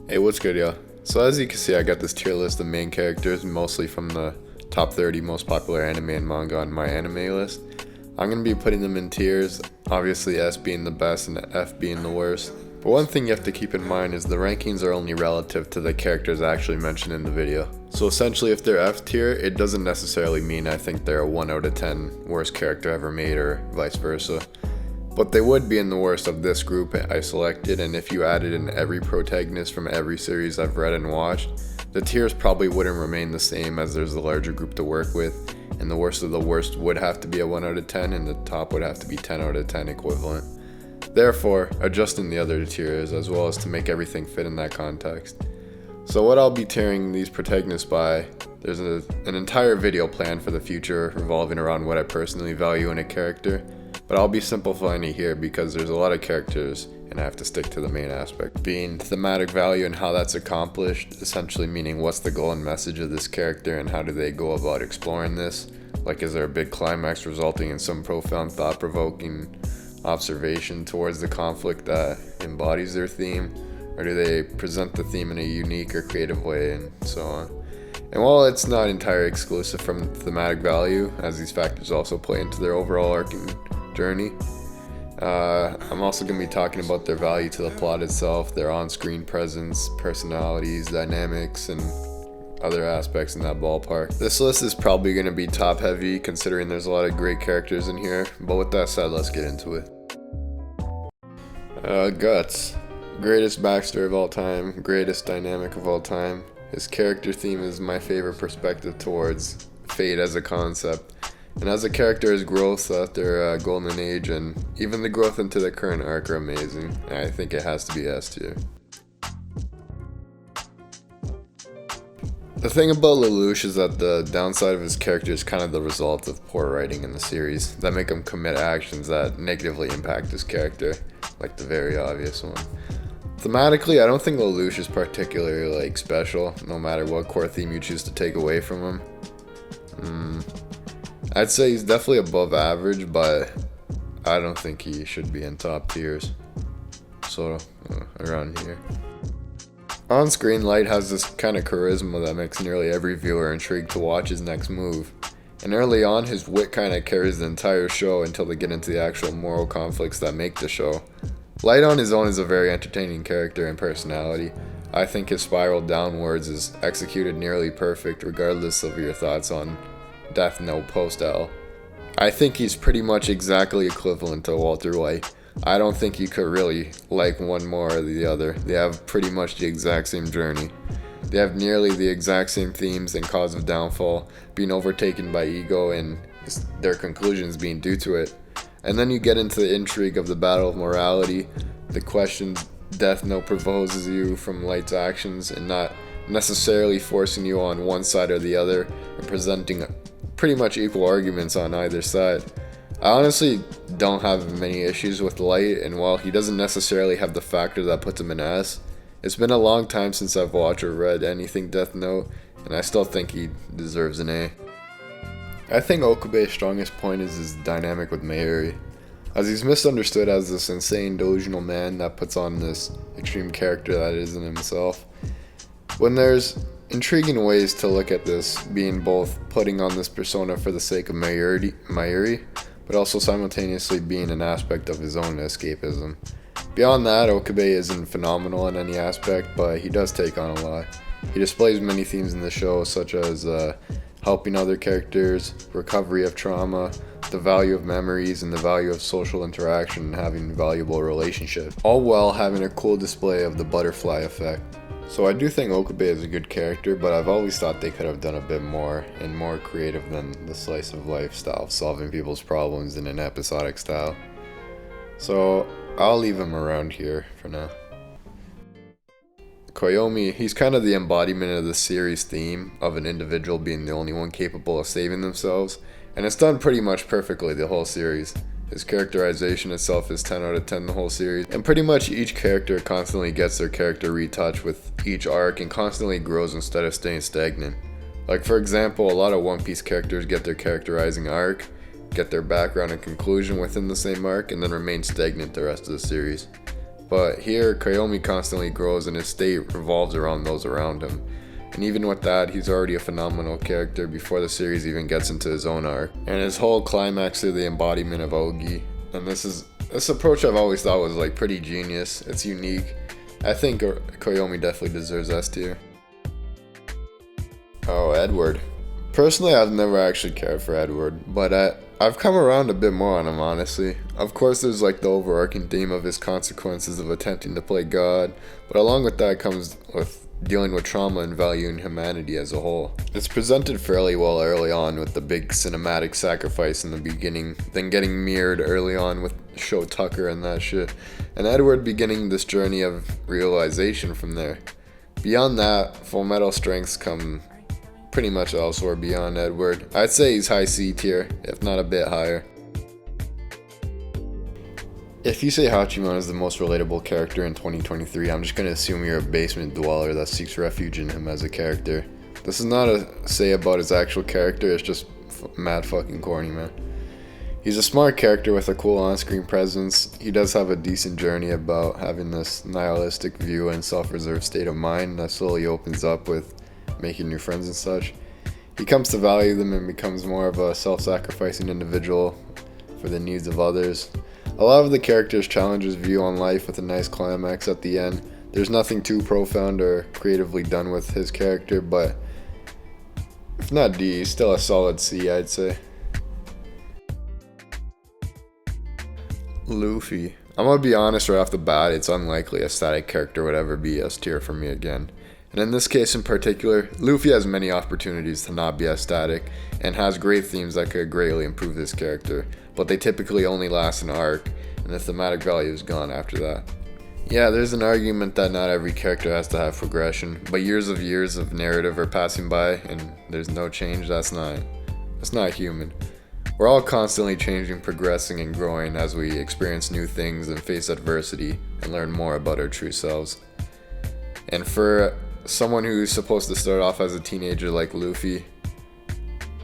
Hey, what's good, y'all? So as you can see, I got this tier list of main characters, mostly from the top 30 most popular anime and manga on my anime list. I'm going to be putting them in tiers, obviously S being the best and F being the worst. But one thing you have to keep in mind is the rankings are only relative to the characters actually mentioned in the video. So essentially, if they're F tier, it doesn't necessarily mean I think they're a 1 out of 10 worst character ever made or vice versa. But they would be in the worst of this group I selected, and if you added in every protagonist from every series I've read and watched, the tiers probably wouldn't remain the same as there's a larger group to work with, and the worst of the worst would have to be a 1 out of 10 and the top would have to be 10 out of 10 equivalent. Therefore, adjusting the other tiers as well as to make everything fit in that context. So what I'll be tiering these protagonists by, there's an entire video planned for the future revolving around what I personally value in a character, but I'll be simplifying it here because there's a lot of characters and I have to stick to the main aspect, being thematic value and how that's accomplished, essentially meaning what's the goal and message of this character and how do they go about exploring this. Like, is there a big climax resulting in some profound thought-provoking observation towards the conflict that embodies their theme, or do they present the theme in a unique or creative way, and so on. And while it's not entirely exclusive from thematic value, as these factors also play into their overall arcing journey, I'm also going to be talking about their value to the plot itself, their on-screen presence, personalities, dynamics, and other aspects in that ballpark. This list is probably going to be top heavy considering there's a lot of great characters in here, but with that said, let's get into it. Guts. Greatest backstory of all time, greatest dynamic of all time. His character theme is my favorite perspective towards fate as a concept. And as a character, his growth throughout their golden age and even the growth into the current arc are amazing. I think it has to be S tier. The thing about Lelouch is that the downside of his character is kind of the result of poor writing in the series that make him commit actions that negatively impact his character, like the very obvious one. Thematically, I don't think Lelouch is particularly special, no matter what core theme you choose to take away from him. I'd say he's definitely above average, but I don't think he should be in top tiers. So, around here. On-screen, Light has this kind of charisma that makes nearly every viewer intrigued to watch his next move. And early on, his wit kind of carries the entire show until they get into the actual moral conflicts that make the show. Light on his own is a very entertaining character and personality. I think his spiral downwards is executed nearly perfect regardless of your thoughts on Death Note post-L. I think he's pretty much exactly equivalent to Walter White. I don't think you could really like one more or the other. They have pretty much the exact same journey. They have nearly the exact same themes and cause of downfall, being overtaken by ego and their conclusions being due to it. And then you get into the intrigue of the battle of morality, the questions Death Note proposes you from Light's actions and not necessarily forcing you on one side or the other and presenting pretty much equal arguments on either side. I honestly don't have many issues with Light, and while he doesn't necessarily have the factor that puts him in S, it's been a long time since I've watched or read anything Death Note, and I still think he deserves an A. I think Okabe's strongest point is his dynamic with Mayuri, as he's misunderstood as this insane delusional man that puts on this extreme character that isn't himself. When there's intriguing ways to look at this, being both putting on this persona for the sake of Mayuri, but also simultaneously being an aspect of his own escapism. Beyond that, Okabe isn't phenomenal in any aspect, but he does take on a lot. He displays many themes in the show, such as helping other characters, recovery of trauma, the value of memories, and the value of social interaction and having valuable relationships, all while having a cool display of the butterfly effect. So I do think Okabe is a good character, but I've always thought they could have done a bit more and more creative than the slice of life style of solving people's problems in an episodic style. So I'll leave him around here for now. Koyomi, he's kind of the embodiment of the series theme of an individual being the only one capable of saving themselves, and it's done pretty much perfectly the whole series. His characterization itself is 10 out of 10 the whole series, and pretty much each character constantly gets their character retouched with each arc and constantly grows instead of staying stagnant. Like, for example, a lot of One Piece characters get their characterizing arc, get their background and conclusion within the same arc, and then remain stagnant the rest of the series. But here, Koyomi constantly grows and his state revolves around those around him. And even with that, he's already a phenomenal character before the series even gets into his own arc. And his whole climax is the embodiment of Ogi. And this approach I've always thought was like pretty genius. It's unique. I think Koyomi definitely deserves S tier. Oh, Edward. Personally, I've never actually cared for Edward, but I've come around a bit more on him, honestly. Of course, there's like the overarching theme of his consequences of attempting to play God, but along with that comes with dealing with trauma and valuing humanity as a whole. It's presented fairly well early on with the big cinematic sacrifice in the beginning, then getting mirrored early on with show Tucker and that shit, and Edward beginning this journey of realization from there. Beyond that, Full Metal strengths come pretty much elsewhere beyond Edward. I'd say he's high C tier, if not a bit higher. If you say Hachiman is the most relatable character in 2023, I'm just gonna assume you're a basement dweller that seeks refuge in him as a character. This is not a say about his actual character, it's just mad fucking corny, man. He's a smart character with a cool on-screen presence. He does have a decent journey about having this nihilistic view and self-reserved state of mind that slowly opens up with making new friends and such. He comes to value them and becomes more of a self-sacrificing individual for the needs of others. A lot of the character's challenges view on life with a nice climax at the end. There's nothing too profound or creatively done with his character, but if not D, he's still a solid C, I'd say. Luffy. I'm gonna be honest right off the bat, it's unlikely a static character would ever be S tier for me again. And in this case in particular, Luffy has many opportunities to not be as static, and has great themes that could greatly improve this character, but they typically only last an arc, and the thematic value is gone after that. Yeah, there's an argument that not every character has to have progression, but years of narrative are passing by, and there's no change. That's not human. We're all constantly changing, progressing, and growing as we experience new things and face adversity and learn more about our true selves. And for someone who's supposed to start off as a teenager like Luffy,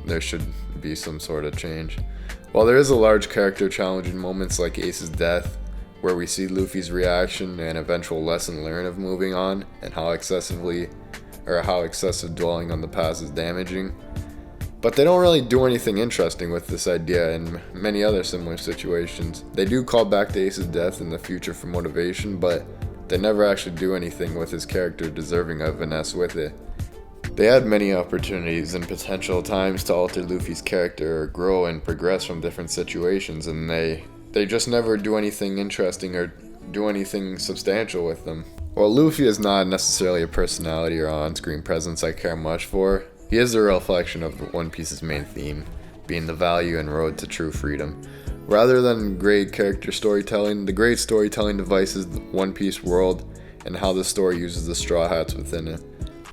there should be some sort of change. While there is a large character challenge in moments like Ace's death, where we see Luffy's reaction and eventual lesson learned of moving on, and how excessive dwelling on the past is damaging. But they don't really do anything interesting with this idea in many other similar situations. They do call back to Ace's death in the future for motivation, but they never actually do anything with his character deserving of an S with it. They had many opportunities and potential times to alter Luffy's character or grow and progress from different situations, and they just never do anything interesting or do anything substantial with them. While Luffy is not necessarily a personality or on-screen presence I care much for, he is a reflection of One Piece's main theme, being the value and road to true freedom. Rather than great character storytelling, the great storytelling device is the One Piece world and how the story uses the Straw Hats within it.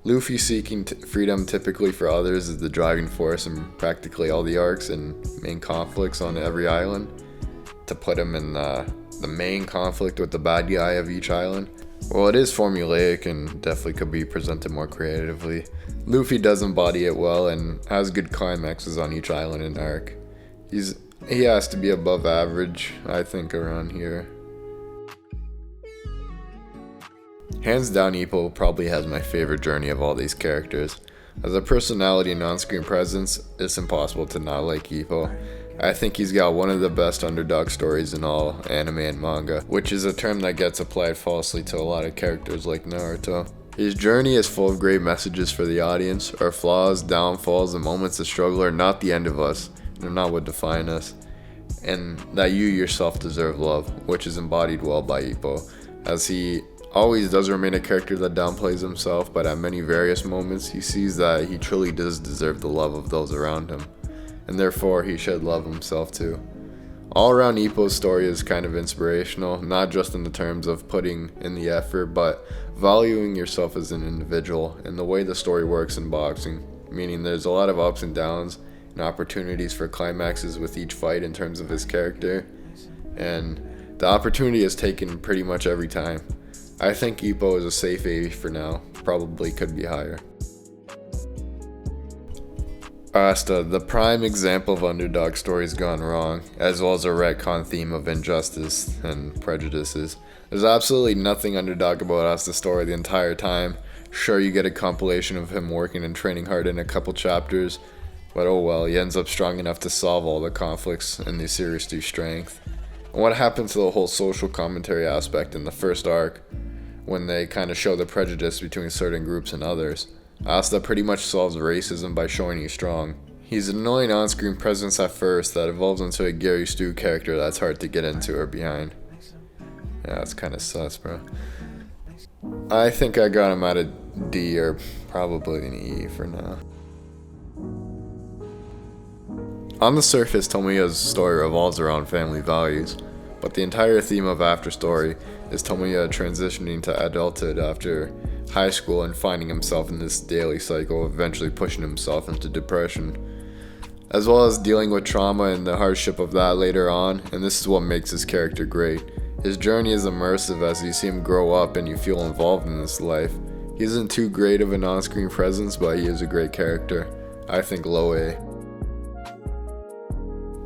Luffy seeking freedom typically for others is the driving force in practically all the arcs and main conflicts on every island. To put him in the main conflict with the bad guy of each island. Well, it is formulaic and definitely could be presented more creatively. Luffy does embody it well and has good climaxes on each island and arc. He has to be above average, I think, around here. Hands down, Ippo probably has my favorite journey of all these characters. As a personality and on-screen presence, it's impossible to not like Ippo. I think he's got one of the best underdog stories in all anime and manga, which is a term that gets applied falsely to a lot of characters like Naruto. His journey is full of great messages for the audience. Our flaws, downfalls, and moments of struggle are not the end of us, and are not what define us. And that you yourself deserve love, which is embodied well by Ippo, as he always does remain a character that downplays himself, but at many various moments he sees that he truly does deserve the love of those around him, and therefore he should love himself too. All around, Ippo's story is kind of inspirational, not just in the terms of putting in the effort, but valuing yourself as an individual and the way the story works in boxing, meaning there's a lot of ups and downs and opportunities for climaxes with each fight in terms of his character, and the opportunity is taken pretty much every time. I think Ippo is a safe A for now, probably could be higher. Asta, the prime example of underdog stories gone wrong, as well as a retcon theme of injustice and prejudices. There's absolutely nothing underdog about Asu's story the entire time. Sure, you get a compilation of him working and training hard in a couple chapters, but oh well, he ends up strong enough to solve all the conflicts in the series through strength. And what happened to the whole social commentary aspect in the first arc, when they kind of show the prejudice between certain groups and others? Asta pretty much solves racism by showing he's strong. He's an annoying on-screen presence at first that evolves into a Gary Stu character that's hard to get into or behind. Yeah, that's kind of sus, bro. I think I got him at a D or probably an E for now. On the surface, Tomoya's story revolves around family values, but the entire theme of After Story is Tomoya transitioning to adulthood after high school and finding himself in this daily cycle, eventually pushing himself into depression, as well as dealing with trauma and the hardship of that later on, and this is what makes his character great. His journey is immersive as you see him grow up and you feel involved in this life. He isn't too great of an on-screen presence, but he is a great character. I think low A.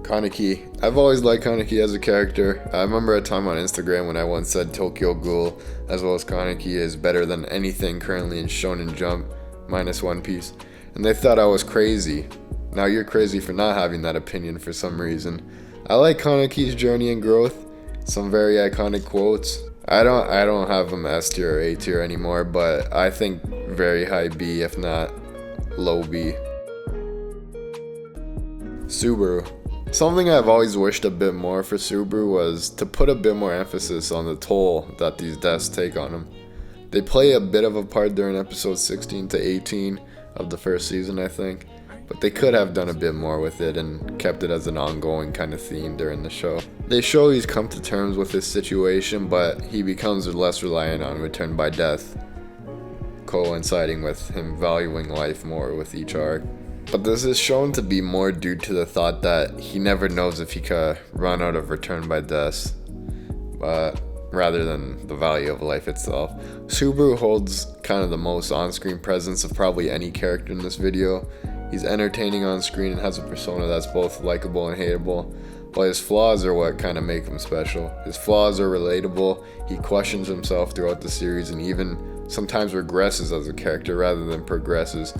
Kaneki. I've always liked Kaneki as a character. I remember a time on Instagram when I once said Tokyo Ghoul as well as Kaneki is better than anything currently in Shonen Jump, minus One Piece, and they thought I was crazy. Now you're crazy for not having that opinion for some reason. I like Kaneki's journey and growth. Some very iconic quotes. I don't have him S tier or A tier anymore, but I think very high B, if not low B. Subaru. Something I've always wished a bit more for Subaru was to put a bit more emphasis on the toll that these deaths take on him. They play a bit of a part during episodes 16 to 18 of the first season, I think, but they could have done a bit more with it and kept it as an ongoing kind of theme during the show. They show he's come to terms with his situation, but he becomes less reliant on return by death, coinciding with him valuing life more with each arc. But this is shown to be more due to the thought that he never knows if he could run out of return by death, rather than the value of life itself. Subaru holds kind of the most on-screen presence of probably any character in this video. He's entertaining on screen and has a persona that's both likable and hateable, but his flaws are what kind of make him special. His flaws are relatable, he questions himself throughout the series and even sometimes regresses as a character rather than progresses.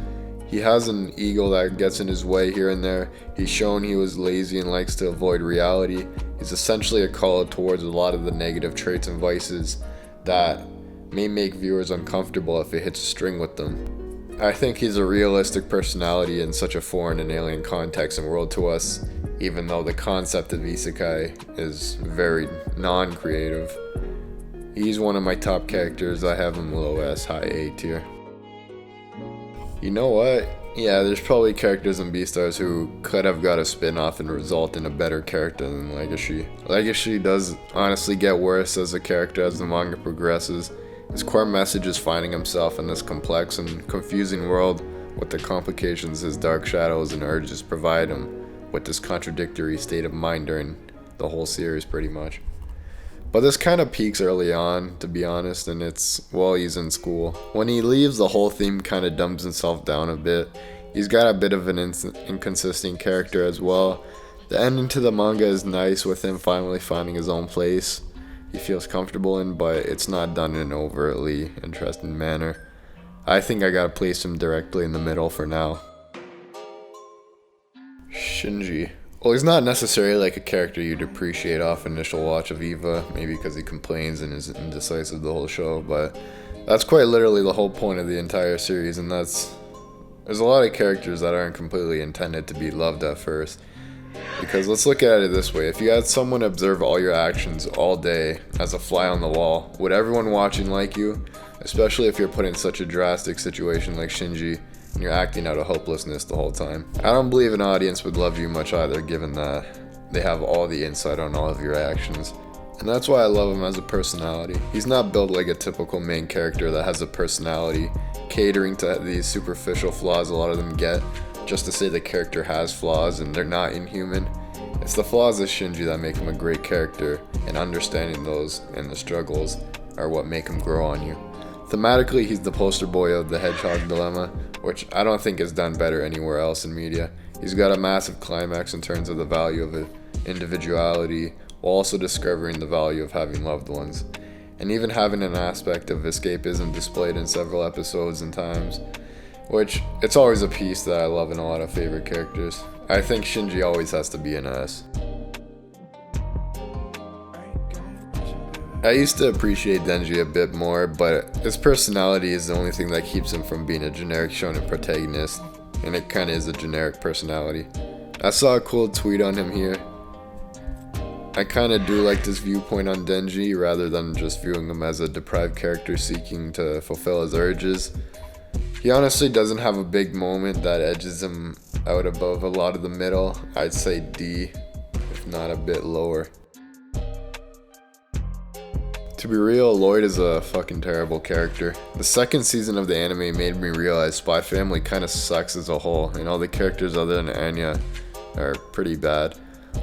He has an ego that gets in his way here and there. He's shown he was lazy and likes to avoid reality. He's essentially a call out towards a lot of the negative traits and vices that may make viewers uncomfortable if it hits a string with them. I think he's a realistic personality in such a foreign and alien context and world to us, even though the concept of isekai is very non-creative. He's one of my top characters. I have him low S, high A tier. You know what? Yeah, there's probably characters in Beastars who could have got a spin-off and result in a better character than Legacy. Legacy does honestly get worse as a character as the manga progresses. His core message is finding himself in this complex and confusing world with the complications his dark shadows and urges provide him with this contradictory state of mind during the whole series pretty much. But this kind of peaks early on, to be honest, and it's while he's in school. When he leaves, the whole theme kind of dumbs himself down a bit. He's got a bit of an inconsistent character as well. The ending to the manga is nice with him finally finding his own place he feels comfortable in, but it's not done in an overtly interesting manner. I think I gotta place him directly in the middle for now. Shinji. Well, he's not necessarily like a character you'd appreciate off initial watch of Eva, maybe because he complains and is indecisive the whole show, but that's quite literally the whole point of the entire series, and there's a lot of characters that aren't completely intended to be loved at first. Because let's look at it this way, if you had someone observe all your actions all day as a fly on the wall, would everyone watching like you? Especially if you're put in such a drastic situation like Shinji, and you're acting out of hopelessness the whole time. I don't believe an audience would love you much either, given that they have all the insight on all of your actions. And that's why I love him as a personality. He's not built like a typical main character that has a personality, catering to these superficial flaws a lot of them get, just to say the character has flaws and they're not inhuman. It's the flaws of Shinji that make him a great character, and understanding those and the struggles are what make him grow on you. Thematically, he's the poster boy of the Hedgehog Dilemma, which I don't think is done better anywhere else in media. He's got a massive climax in terms of the value of individuality, while also discovering the value of having loved ones. and even having an aspect of escapism displayed in several episodes and times, which it's always a piece that I love in a lot of favorite characters. I think Shinji always has to be an S. I used to appreciate Denji a bit more, but his personality is the only thing that keeps him from being a generic shonen protagonist, and it kinda is a generic personality. I saw a cool tweet on him here. I kinda do like this viewpoint on Denji rather than just viewing him as a deprived character seeking to fulfill his urges. He honestly doesn't have a big moment that edges him out above a lot of the middle. I'd say D, if not a bit lower. To be real, Lloyd is a fucking terrible character. The second season of the anime made me realize Spy Family kinda sucks as a whole, and all the characters other than Anya are pretty bad.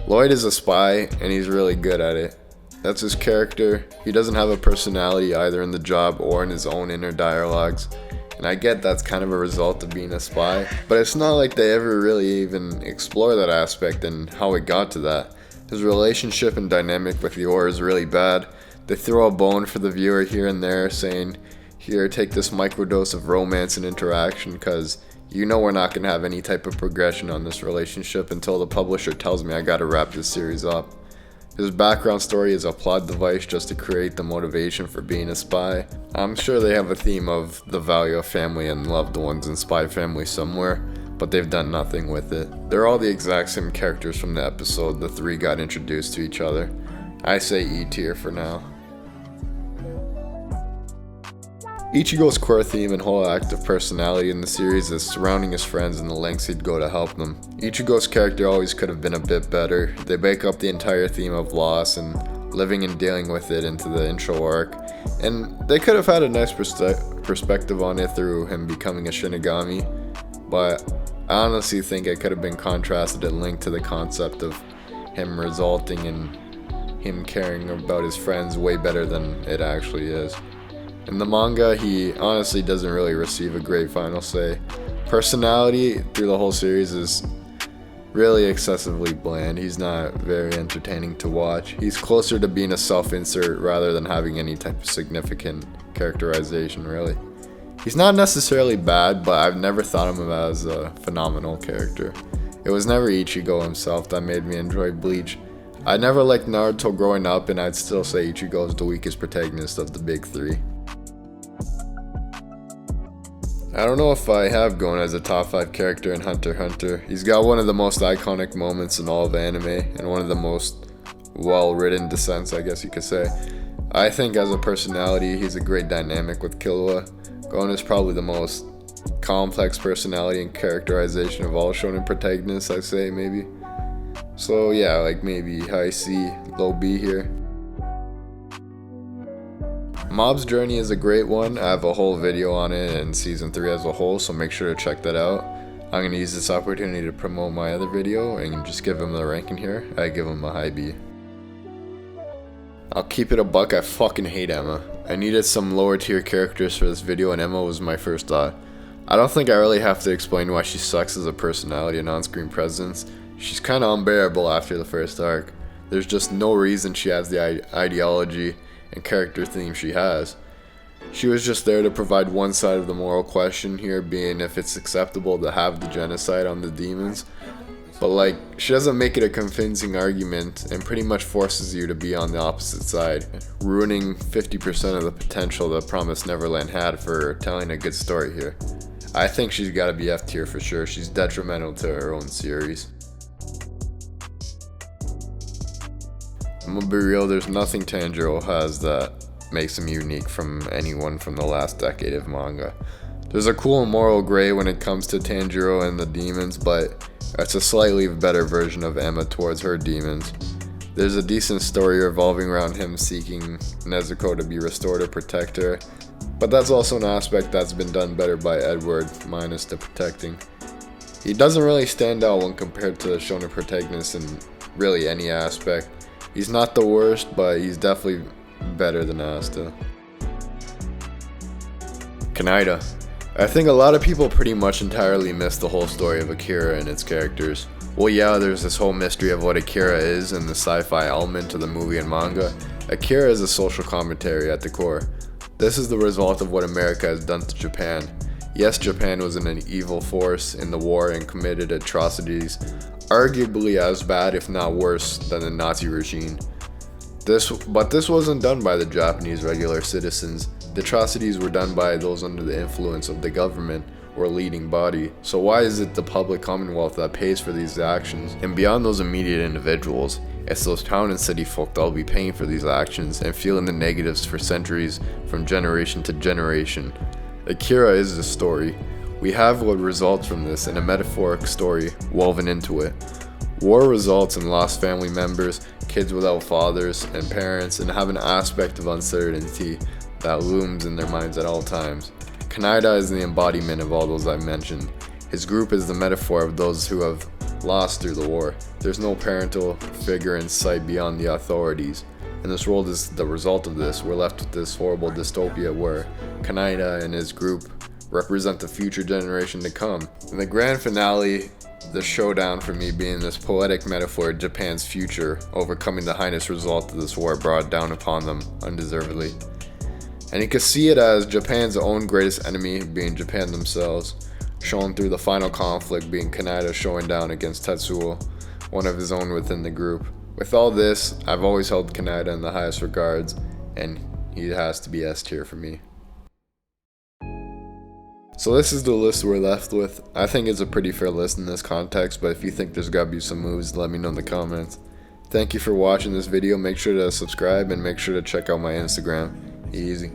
Lloyd is a spy, and he's really good at it. That's his character. He doesn't have a personality either in the job or in his own inner dialogues. And I get that's kind of a result of being a spy, but it's not like they ever really even explore that aspect and how it got to that. His relationship and dynamic with Yor is really bad. They throw a bone for the viewer here and there, saying, here, take this microdose of romance and interaction, cause you know we're not gonna have any type of progression on this relationship until the publisher tells me I gotta wrap this series up. His background story is a plot device just to create the motivation for being a spy. I'm sure they have a theme of the value of family and loved ones in Spy Family somewhere, but they've done nothing with it. They're all the exact same characters from the episode the three got introduced to each other. I say E tier for now. Ichigo's core theme and whole active personality in the series is surrounding his friends and the lengths he'd go to help them. Ichigo's character always could have been a bit better. They make up the entire theme of loss and living and dealing with it into the intro arc, and they could have had a nice perspective on it through him becoming a Shinigami, but I honestly think it could have been contrasted and linked to the concept of him resulting in him caring about his friends way better than it actually is. In the manga, he honestly doesn't really receive a great final say. Personality through the whole series is really excessively bland. He's not very entertaining to watch. He's closer to being a self-insert rather than having any type of significant characterization, really. He's not necessarily bad, but I've never thought of him as a phenomenal character. It was never Ichigo himself that made me enjoy Bleach. I never liked Naruto growing up, and I'd still say Ichigo is the weakest protagonist of the big three. I don't know if I have Gon as a top 5 character in Hunter x Hunter. He's got one of the most iconic moments in all of anime, and one of the most well-written descents, I guess you could say. I think as a personality, he's a great dynamic with Killua. Gon is probably the most complex personality and characterization of all shonen protagonists, I say, maybe. So yeah, like maybe high C, low B here. Mob's Journey is a great one. I have a whole video on it and season 3 as a whole, so make sure to check that out. I'm going to use this opportunity to promote my other video and just give him the ranking here. I give him a high B. I'll keep it a buck, I fucking hate Emma. I needed some lower tier characters for this video, and Emma was my first thought. I don't think I really have to explain why she sucks as a personality and on-screen presence. She's kinda unbearable after the first arc. There's just no reason she has the ideology and character theme she has. She was just there to provide one side of the moral question here, being if it's acceptable to have the genocide on the demons. But like, she doesn't make it a convincing argument and pretty much forces you to be on the opposite side, ruining 50% of the potential that Promised Neverland had for telling a good story here. I think she's gotta be F tier for sure. She's detrimental to her own series. I'm gonna be real, there's nothing Tanjiro has that makes him unique from anyone from the last decade of manga. There's a cool moral gray when it comes to Tanjiro and the demons, but it's a slightly better version of Emma towards her demons. There's a decent story revolving around him seeking Nezuko to be restored to protect her, but that's also an aspect that's been done better by Edward, minus the protecting. He doesn't really stand out when compared to the shonen protagonists in really any aspect. He's not the worst, but he's definitely better than Asta. Kaneda. I think a lot of people pretty much entirely miss the whole story of Akira and its characters. Well, yeah, there's this whole mystery of what Akira is and the sci-fi element to the movie and manga, Akira is a social commentary at the core. This is the result of what America has done to Japan. Yes, Japan was an evil force in the war and committed atrocities, arguably as bad if not worse than the Nazi regime. But this wasn't done by the Japanese regular citizens. The atrocities were done by those under the influence of the government or leading body. So why is it the public commonwealth that pays for these actions? And beyond those immediate individuals, it's those town and city folk that will be paying for these actions and feeling the negatives for centuries from generation to generation. Akira is the story. We have what results from this in a metaphoric story woven into it. War results in lost family members, kids without fathers and parents, and have an aspect of uncertainty that looms in their minds at all times. Kaneda is the embodiment of all those I mentioned. His group is the metaphor of those who have lost through the war. There's no parental figure in sight beyond the authorities. And this world is the result of this. We're left with this horrible dystopia where Kaneda and his group represent the future generation to come. In the grand finale, the showdown for me being this poetic metaphor of Japan's future, overcoming the heinous result of this war brought down upon them undeservedly. And you can see it as Japan's own greatest enemy being Japan themselves, shown through the final conflict being Kaneda showing down against Tetsuo, one of his own within the group. With all this, I've always held Kaneda in the highest regards, and he has to be S tier for me. So this is the list we're left with. I think it's a pretty fair list in this context, but if you think there's gotta be some moves, let me know in the comments. Thank you for watching this video. Make sure to subscribe and make sure to check out my Instagram. Easy.